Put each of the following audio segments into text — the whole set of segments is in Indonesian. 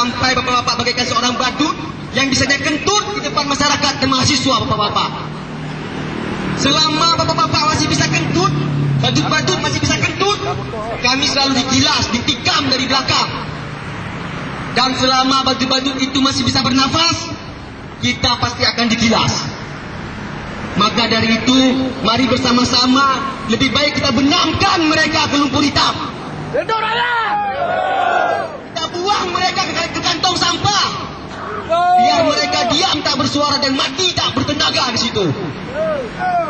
sampai bapak-bapak bagaikan seorang badut yang bisa kentut di depan masyarakat dan mahasiswa bapak-bapak. Selama bapak-bapak masih bisa kentut, badut-badut masih bisa kentut, kami selalu digilas, ditikam dari belakang. Dan selama badut-badut itu masih bisa bernafas, kita pasti akan digilas. Maka dari itu, mari bersama-sama lebih baik kita benamkan mereka ke lumpur hitam. Kita buang mereka ke kantong sampah. Biar mereka diam tak bersuara dan mati tak bertenaga di situ.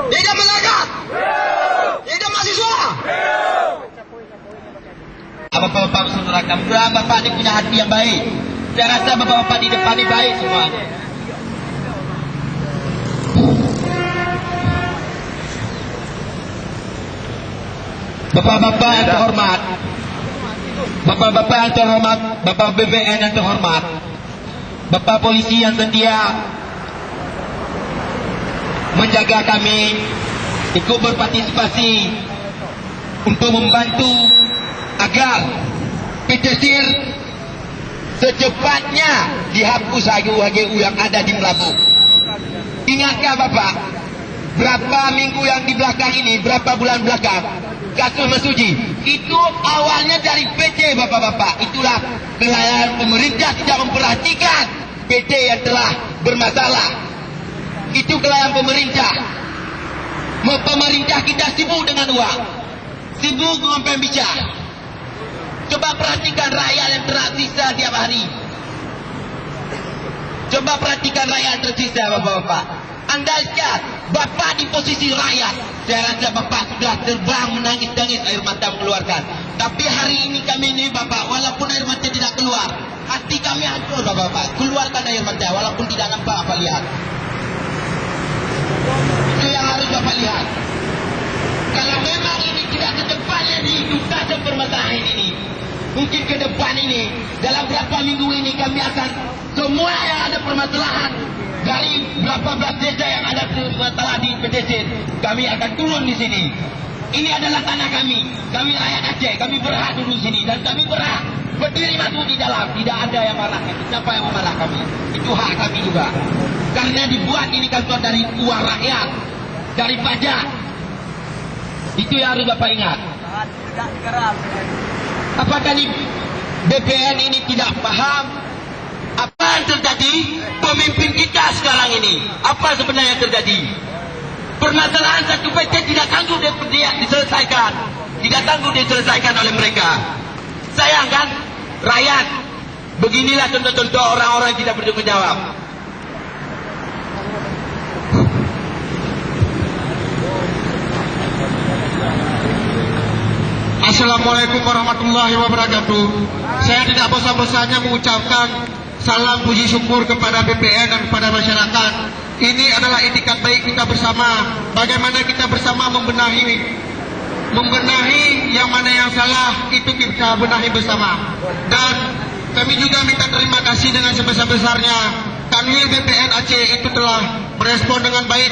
Tidak masyarakat, tidak mahasiswa. Bapak-bapak saudara kami, bapak ini punya hati yang baik. Saya rasa bapak-bapak di depan ini baik semua. Bapak-bapak yang terhormat, bapak-bapak yang terhormat, bapak BPN yang terhormat, bapak polisi yang setia menjaga kami, ikut berpartisipasi untuk membantu agar PT SIR secepatnya dihapus HGU yang ada di Melabu. Ingatkah Bapak, berapa minggu yang di belakang ini, berapa bulan belakang, kasus Mesuji itu awalnya dari PT bapak-bapak. Itulah kelalaian pemerintah tidak memperhatikan PT yang telah bermasalah. Itu kelalaian pemerintah. Pemerintah kita sibuk dengan uang, sibuk dengan pembicara. Coba perhatikan rakyat yang tersisa tiap hari. Coba perhatikan rakyat tersisa bapak-bapak. Andaikan bapak di posisi rakyat, saya rasa bapak sudah terbang menangis-nangis air mata mengeluarkan. Tapi hari ini kami ini bapak, walaupun air mata tidak keluar, hati kami hancur bapak-bapak. Keluarkan air mata walaupun tidak nampak apa lihat. Itu yang harus bapak lihat. Kalau memang ini tidak secepatnya dituntaskan permasalahan ini, mungkin ke depan ini, dalam berapa minggu ini kami akan semua yang ada permasalahan dari berapa belas desa yang ada masalah di PT SIR, kami akan turun di sini. Ini adalah tanah kami rakyat Aceh, kami berhak dulu sini dan kami berhak berdiri masuk di dalam. Tidak ada yang marah kami, siapa yang memarah kami? Itu hak kami juga. Karena dibuat ini kantor dari uang rakyat, dari pajak. Itu yang harus Bapak ingat. Apakah BPN ini tidak paham apa yang terjadi? Pemimpin kita sekarang ini, apa sebenarnya terjadi? Permasalahan satu PT tidak tangguh diselesaikan, tidak tangguh diselesaikan oleh mereka. Sayang kan, rakyat. Beginilah contoh-contoh orang-orang yang tidak bertanggung jawab. Assalamualaikum warahmatullahi wabarakatuh. Saya tidak bosan-bosannya mengucapkan salam puji syukur kepada BPN dan kepada masyarakat. Ini adalah itikat baik kita bersama. Bagaimana kita bersama membenahi yang mana yang salah, itu kita benahi bersama. Dan kami juga minta terima kasih dengan sebesar-besarnya. Kanwil BPN Aceh itu telah merespon dengan baik.